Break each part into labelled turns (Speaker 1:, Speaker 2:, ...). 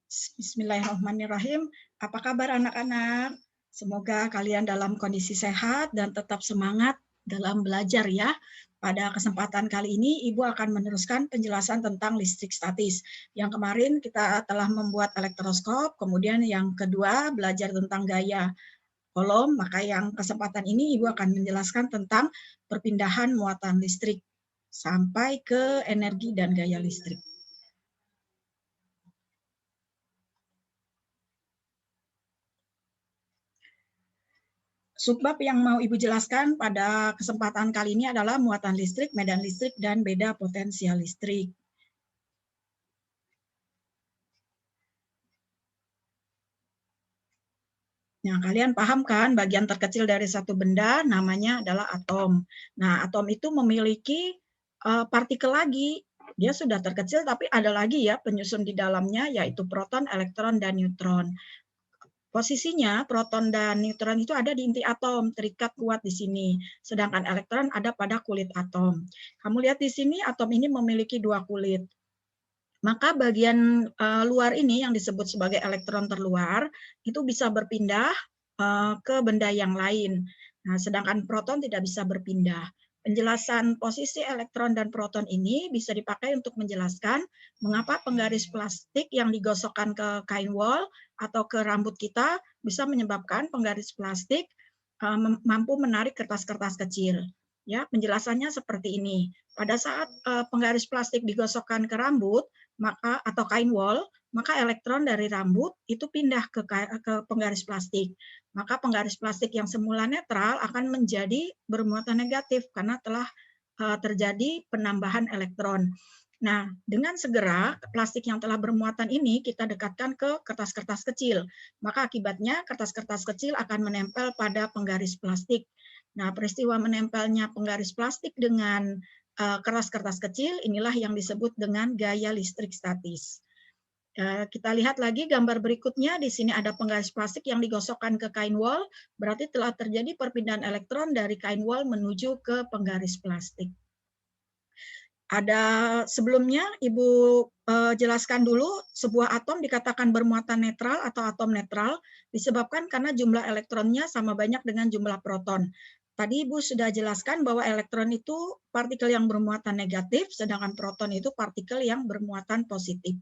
Speaker 1: Bismillahirrahmanirrahim. Apa kabar anak-anak? Semoga kalian dalam kondisi sehat dan tetap semangat dalam belajar ya. Pada kesempatan kali ini, Ibu akan meneruskan penjelasan tentang listrik statis. Yang kemarin kita telah membuat elektroskop, kemudian yang kedua belajar tentang gaya kolom, maka yang kesempatan ini Ibu akan menjelaskan tentang perpindahan muatan listrik sampai ke energi dan gaya listrik. Subbab yang mau Ibu jelaskan pada kesempatan kali ini adalah muatan listrik, medan listrik, dan beda potensial listrik. Nah, kalian paham kan bagian terkecil dari satu benda namanya adalah atom. Nah, atom itu memiliki partikel lagi. Dia sudah terkecil tapi ada lagi ya penyusun di dalamnya yaitu proton, elektron, dan neutron. Posisinya proton dan neutron itu ada di inti atom, terikat kuat di sini. Sedangkan elektron ada pada kulit atom. Kamu lihat di sini atom ini memiliki dua kulit. Maka bagian luar ini yang disebut sebagai elektron terluar itu bisa berpindah ke benda yang lain. Nah, sedangkan proton tidak bisa berpindah. Penjelasan posisi elektron dan proton ini bisa dipakai untuk menjelaskan mengapa penggaris plastik yang digosokkan ke kain wol atau ke rambut kita bisa menyebabkan penggaris plastik mampu menarik kertas-kertas kecil. Ya, penjelasannya seperti ini. Pada saat penggaris plastik digosokkan ke rambut, maka atau kain wol, maka elektron dari rambut itu pindah ke penggaris plastik. Maka penggaris plastik yang semula netral akan menjadi bermuatan negatif karena telah terjadi penambahan elektron. Nah, dengan segera plastik yang telah bermuatan ini kita dekatkan ke kertas-kertas kecil. Maka akibatnya kertas-kertas kecil akan menempel pada penggaris plastik. Nah, peristiwa menempelnya penggaris plastik dengan kertas-kertas kecil inilah yang disebut dengan gaya listrik statis. Kita lihat lagi gambar berikutnya. Di sini ada penggaris plastik yang digosokkan ke kain wol, berarti telah terjadi perpindahan elektron dari kain wol menuju ke penggaris plastik. Ada sebelumnya Ibu jelaskan dulu sebuah atom dikatakan bermuatan netral atau atom netral disebabkan karena jumlah elektronnya sama banyak dengan jumlah proton. Tadi Ibu sudah jelaskan bahwa elektron itu partikel yang bermuatan negatif, sedangkan proton itu partikel yang bermuatan positif.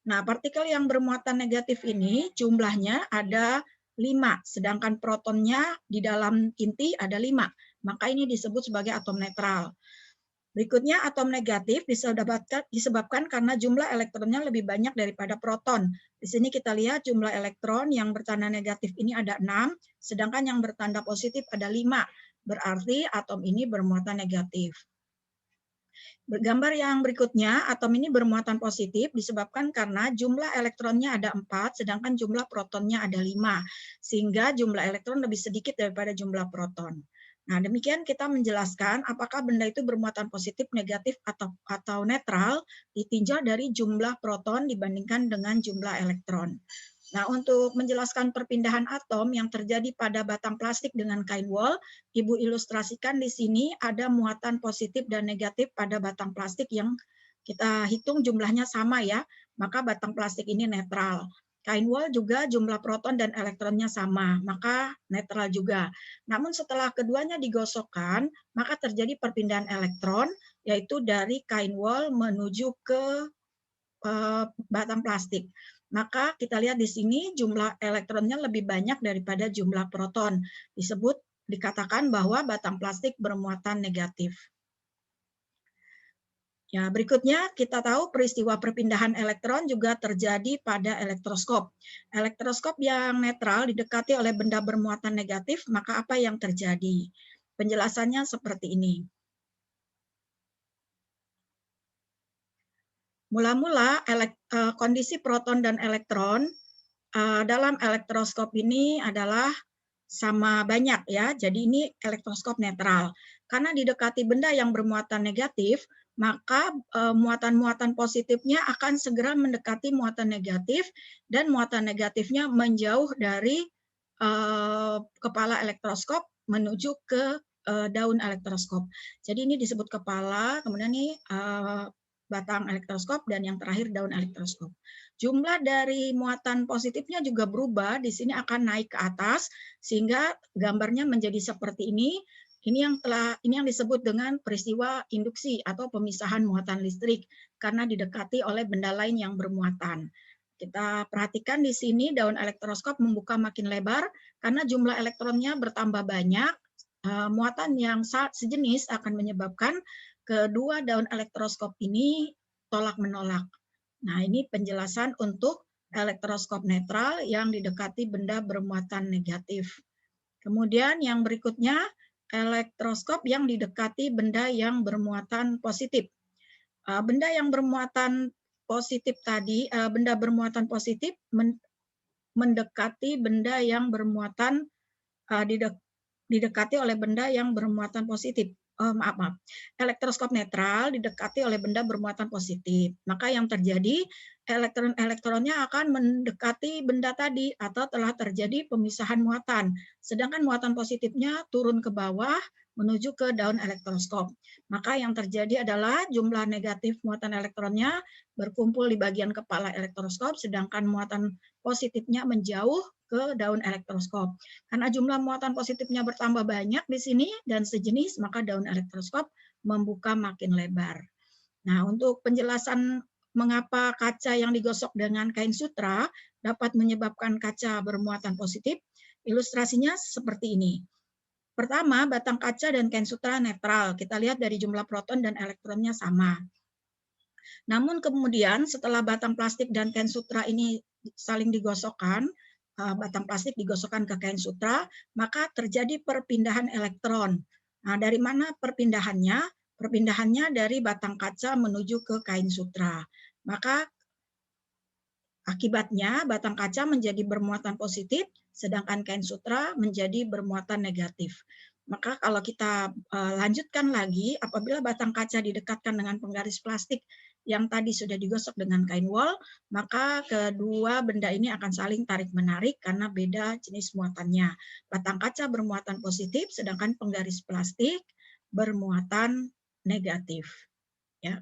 Speaker 1: Nah, partikel yang bermuatan negatif ini jumlahnya ada 5, sedangkan protonnya di dalam inti ada 5. Maka ini disebut sebagai atom netral. Berikutnya, atom negatif disebabkan karena jumlah elektronnya lebih banyak daripada proton. Di sini kita lihat jumlah elektron yang bertanda negatif ini ada 6, sedangkan yang bertanda positif ada 5. Berarti atom ini bermuatan negatif. Gambar yang berikutnya, atom ini bermuatan positif disebabkan karena jumlah elektronnya ada 4, sedangkan jumlah protonnya ada 5. Sehingga jumlah elektron lebih sedikit daripada jumlah proton. Nah, demikian kita menjelaskan apakah benda itu bermuatan positif, negatif, atau netral ditinjau dari jumlah proton dibandingkan dengan jumlah elektron. Nah, untuk menjelaskan perpindahan atom yang terjadi pada batang plastik dengan kain wol, Ibu ilustrasikan di sini ada muatan positif dan negatif pada batang plastik yang kita hitung jumlahnya sama ya, maka batang plastik ini netral. Kain wol juga jumlah proton dan elektronnya sama, maka netral juga. Namun setelah keduanya digosokkan, maka terjadi perpindahan elektron, yaitu dari kain wol menuju ke batang plastik. Maka kita lihat di sini jumlah elektronnya lebih banyak daripada jumlah proton. Dikatakan bahwa batang plastik bermuatan negatif. Ya, berikutnya kita tahu peristiwa perpindahan elektron juga terjadi pada elektroskop. Elektroskop yang netral didekati oleh benda bermuatan negatif, maka apa yang terjadi? Penjelasannya seperti ini. Mula-mula kondisi proton dan elektron dalam elektroskop ini adalah sama banyak ya. Jadi ini elektroskop netral. Karena didekati benda yang bermuatan negatif, maka muatan-muatan positifnya akan segera mendekati muatan negatif dan muatan negatifnya menjauh dari kepala elektroskop menuju ke daun elektroskop. Jadi ini disebut kepala, kemudian ini batang elektroskop, dan yang terakhir daun elektroskop. Jumlah dari muatan positifnya juga berubah, di sini akan naik ke atas sehingga gambarnya menjadi seperti ini. Ini yang disebut dengan peristiwa induksi atau pemisahan muatan listrik karena didekati oleh benda lain yang bermuatan. Kita perhatikan di sini daun elektroskop membuka makin lebar karena jumlah elektronnya bertambah banyak. Muatan yang sejenis akan menyebabkan kedua daun elektroskop ini tolak-menolak. Nah, ini penjelasan untuk elektroskop netral yang didekati benda bermuatan negatif. Kemudian yang berikutnya, elektroskop yang didekati benda yang bermuatan positif. Benda yang bermuatan positif tadi, benda bermuatan positif mendekati benda yang bermuatan didekati oleh benda yang bermuatan positif. Maaf. Elektroskop netral didekati oleh benda bermuatan positif. Maka yang terjadi, elektron-elektronnya akan mendekati benda tadi atau telah terjadi pemisahan muatan. Sedangkan muatan positifnya turun ke bawah menuju ke daun elektroskop. Maka yang terjadi adalah jumlah negatif muatan elektronnya berkumpul di bagian kepala elektroskop, sedangkan muatan positifnya menjauh ke daun elektroskop. Karena jumlah muatan positifnya bertambah banyak di sini dan sejenis, maka daun elektroskop membuka makin lebar. Nah, untuk penjelasan mengapa kaca yang digosok dengan kain sutra dapat menyebabkan kaca bermuatan positif, ilustrasinya seperti ini. Pertama, batang kaca dan kain sutra netral. Kita lihat dari jumlah proton dan elektronnya sama. Namun kemudian setelah batang plastik dan kain sutra ini saling digosokkan, batang plastik digosokkan ke kain sutra, maka terjadi perpindahan elektron. Nah, dari mana perpindahannya? Perpindahannya dari batang kaca menuju ke kain sutra. Maka akibatnya batang kaca menjadi bermuatan positif, sedangkan kain sutra menjadi bermuatan negatif. Maka kalau kita lanjutkan lagi, apabila batang kaca didekatkan dengan penggaris plastik yang tadi sudah digosok dengan kain wol, maka kedua benda ini akan saling tarik-menarik karena beda jenis muatannya. Batang kaca bermuatan positif, sedangkan penggaris plastik bermuatan negatif. Ya.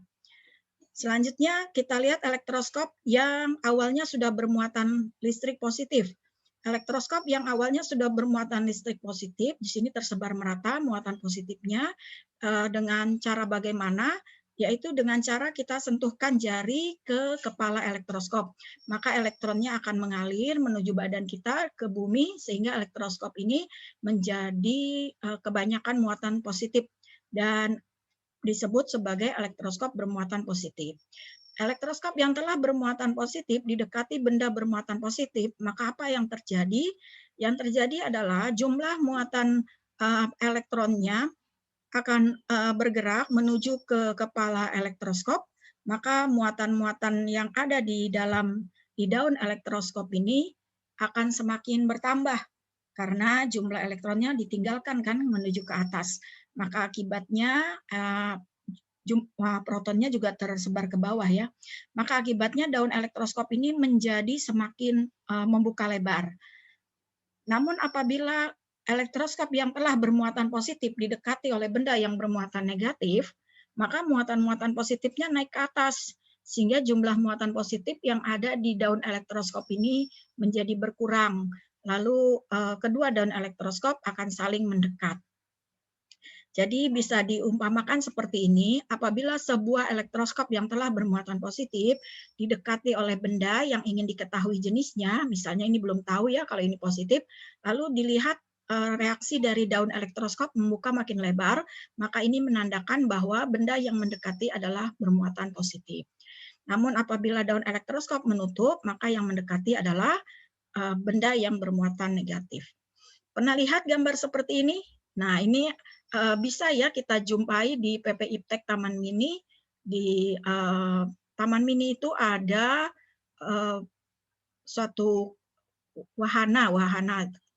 Speaker 1: Selanjutnya kita lihat elektroskop yang awalnya sudah bermuatan listrik positif. Elektroskop yang awalnya sudah bermuatan listrik positif, di sini tersebar merata muatan positifnya dengan cara bagaimana? Yaitu dengan cara kita sentuhkan jari ke kepala elektroskop. Maka elektronnya akan mengalir menuju badan kita ke bumi sehingga elektroskop ini menjadi kebanyakan muatan positif dan disebut sebagai elektroskop bermuatan positif. Elektroskop yang telah bermuatan positif didekati benda bermuatan positif, maka apa yang terjadi? Yang terjadi adalah jumlah muatan elektronnya akan bergerak menuju ke kepala elektroskop, maka muatan-muatan yang ada di daun elektroskop ini akan semakin bertambah karena jumlah elektronnya ditinggalkan kan menuju ke atas. Maka akibatnya protonnya juga tersebar ke bawah ya. Maka akibatnya daun elektroskop ini menjadi semakin membuka lebar. Namun apabila elektroskop yang telah bermuatan positif didekati oleh benda yang bermuatan negatif, maka muatan-muatan positifnya naik ke atas, sehingga jumlah muatan positif yang ada di daun elektroskop ini menjadi berkurang. Lalu kedua daun elektroskop akan saling mendekat. Jadi bisa diumpamakan seperti ini, apabila sebuah elektroskop yang telah bermuatan positif didekati oleh benda yang ingin diketahui jenisnya, misalnya ini belum tahu ya kalau ini positif, lalu dilihat reaksi dari daun elektroskop membuka makin lebar, maka ini menandakan bahwa benda yang mendekati adalah bermuatan positif. Namun apabila daun elektroskop menutup, maka yang mendekati adalah benda yang bermuatan negatif. Pernah lihat gambar seperti ini? Nah, ini bisa ya kita jumpai di PP Iptek Taman Mini. Di Taman Mini itu ada suatu wahana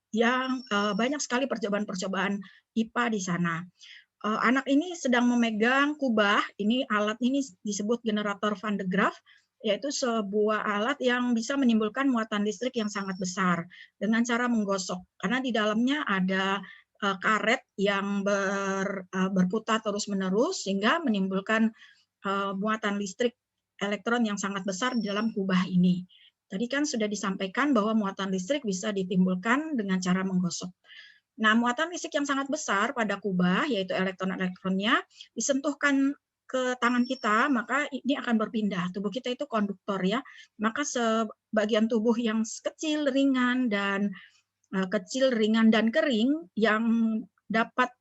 Speaker 1: yang banyak sekali percobaan-percobaan IPA di sana. Anak ini sedang memegang kubah, ini alat ini disebut generator Van de Graaff, yaitu sebuah alat yang bisa menimbulkan muatan listrik yang sangat besar dengan cara menggosok, karena di dalamnya ada karet yang berputar terus-menerus sehingga menimbulkan muatan listrik elektron yang sangat besar di dalam kubah ini. Tadi kan sudah disampaikan bahwa muatan listrik bisa ditimbulkan dengan cara menggosok. Nah, muatan listrik yang sangat besar pada kubah, yaitu elektron-elektronnya, disentuhkan ke tangan kita, maka ini akan berpindah. Tubuh kita itu konduktor ya, maka sebagian tubuh yang kecil, ringan, dan kering yang dapat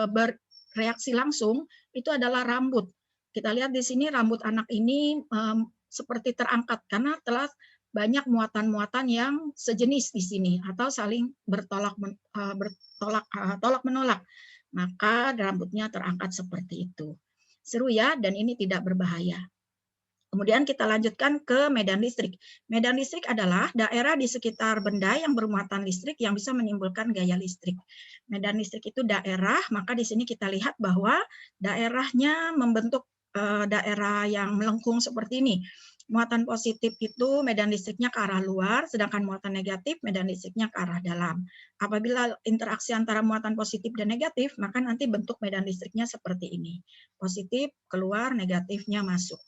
Speaker 1: bereaksi langsung itu adalah rambut. Kita lihat di sini rambut anak ini seperti terangkat karena telah banyak muatan-muatan yang sejenis di sini atau saling tolak menolak. Maka rambutnya terangkat seperti itu. Seru ya, dan ini tidak berbahaya. Kemudian kita lanjutkan ke medan listrik. Medan listrik adalah daerah di sekitar benda yang bermuatan listrik yang bisa menimbulkan gaya listrik. Medan listrik itu daerah, maka di sini kita lihat bahwa daerahnya membentuk daerah yang melengkung seperti ini. Muatan positif itu medan listriknya ke arah luar, sedangkan muatan negatif medan listriknya ke arah dalam. Apabila interaksi antara muatan positif dan negatif, maka nanti bentuk medan listriknya seperti ini. Positif keluar, negatifnya masuk.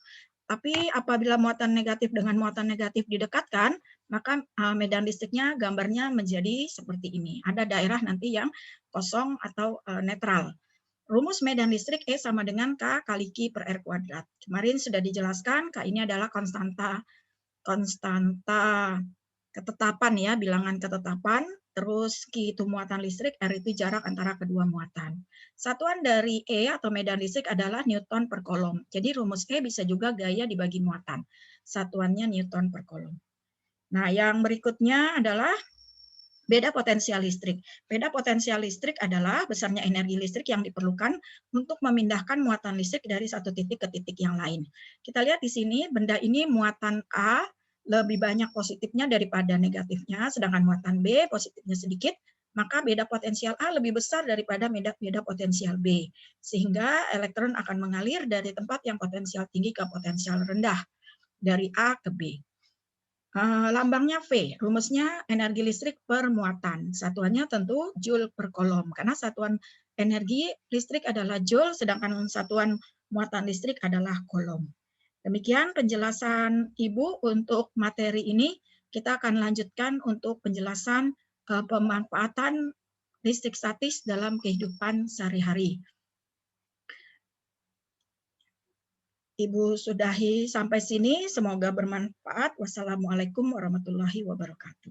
Speaker 1: Tapi apabila muatan negatif dengan muatan negatif didekatkan, maka medan listriknya gambarnya menjadi seperti ini. Ada daerah nanti yang kosong atau netral. Rumus medan listrik E sama dengan K kali Q per R kuadrat. Kemarin sudah dijelaskan, K ini adalah konstanta ketetapan ya, bilangan ketetapan. Terus Q itu muatan listrik, R itu jarak antara kedua muatan. Satuan dari E atau medan listrik adalah Newton per kolom. Jadi rumus E bisa juga gaya dibagi muatan. Satuannya Newton per kolom. Nah, yang berikutnya adalah beda potensial listrik. Beda potensial listrik adalah besarnya energi listrik yang diperlukan untuk memindahkan muatan listrik dari satu titik ke titik yang lain. Kita lihat di sini, benda ini muatan A lebih banyak positifnya daripada negatifnya, sedangkan muatan B positifnya sedikit, maka beda potensial A lebih besar daripada beda potensial B. Sehingga elektron akan mengalir dari tempat yang potensial tinggi ke potensial rendah, dari A ke B. Lambangnya V, rumusnya energi listrik per muatan. Satuannya tentu Joule per kolom, karena satuan energi listrik adalah Joule, sedangkan satuan muatan listrik adalah kolom. Demikian penjelasan Ibu untuk materi ini. Kita akan lanjutkan untuk penjelasan pemanfaatan listrik statis dalam kehidupan sehari-hari. Ibu sudahi sampai sini, semoga bermanfaat. Wassalamualaikum warahmatullahi wabarakatuh.